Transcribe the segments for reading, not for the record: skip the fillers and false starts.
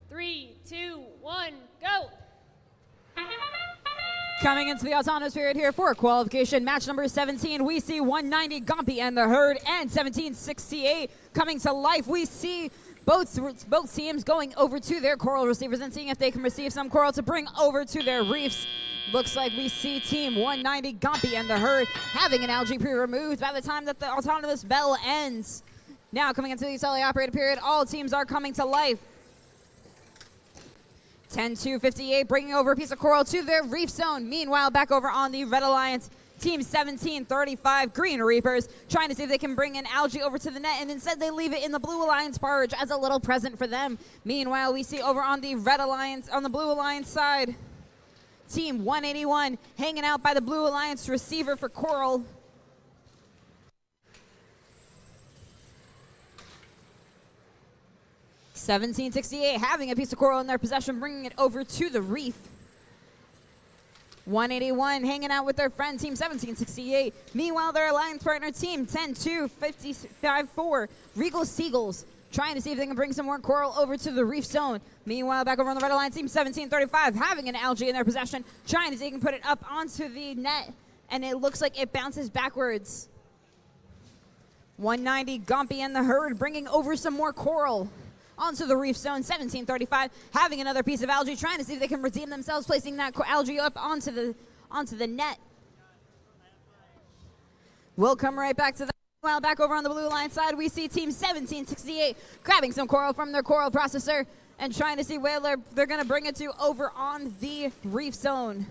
3, 2, 1, go. Coming into the autonomous period here for qualification, match number 17, we see 190 Gompy and the Herd, and 1768 coming to life. We see both teams going over to their coral receivers and seeing if they can receive some coral to bring over to their reefs. Looks like we see team 190 Gompy and the Herd having an algae pre-removed by the time that the autonomous bell ends. Now coming into the teleoperated period, all teams are coming to life. 10-2-58 bringing over a piece of coral to their reef zone. Meanwhile, back over on the Red Alliance, team 17-35 Green Reapers trying to see if they can bring an algae over to the net, and instead they leave it in the Blue Alliance barge as a little present for them. Meanwhile, we see over on the Red Alliance, on the Blue Alliance side, team 181 hanging out by the Blue Alliance receiver for coral. (1768) having a piece of coral in their possession, bringing it over to the reef. 181 hanging out with their friend, team 1768. Meanwhile, their alliance partner, team 10-2-55-4 Regal Seagulls, trying to see if they can bring some more coral over to the reef zone. Meanwhile, back over on the Red Alliance, team 1735 having an algae in their possession, trying to see if they can put it up onto the net, and it looks like it bounces backwards. 190 Gompy and the Herd bringing over some more coral onto the reef zone. 1735 having another piece of algae, trying to see if they can redeem themselves, placing that algae up onto the net. We'll come right back to that. While back over on the Blue Alliance side, we see team 1768 grabbing some coral from their coral processor and trying to see where they're going to bring it to over on the reef zone.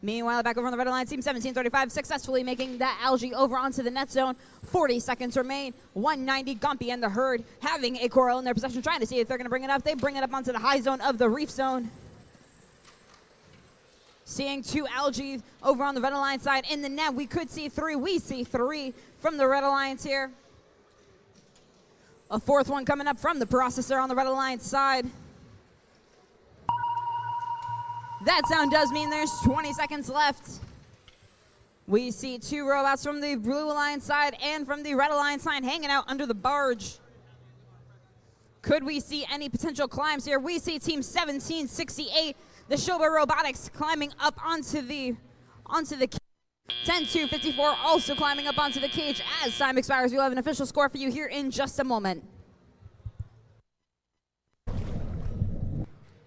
Meanwhile, back over on the Red Alliance, team 1735 successfully making that algae over onto the net zone. 40 seconds remain. 190 Gompy and the Herd having a coral in their possession, trying to see if they're going to bring it up. They bring it up onto the high zone of the reef zone. Seeing two algae over on the Red Alliance side in the net. We could see three. We see three from the Red Alliance here. A fourth one coming up from the processor on the Red Alliance side. That sound does mean there's 20 seconds left. We see two robots from the Blue Alliance side and from the Red Alliance side hanging out under the barge. Could we see any potential climbs here? We see team 1768, the Showboat Robotics, climbing up onto the cage. 10-2-54 also climbing up onto the cage. As time expires, we'll have an official score for you here in just a moment.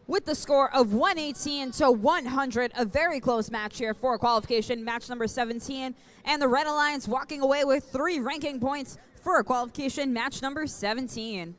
With the score of 118-100, a very close match here for qualification, match number 17, and the Red Alliance walking away with 3 ranking points for qualification, match number 17.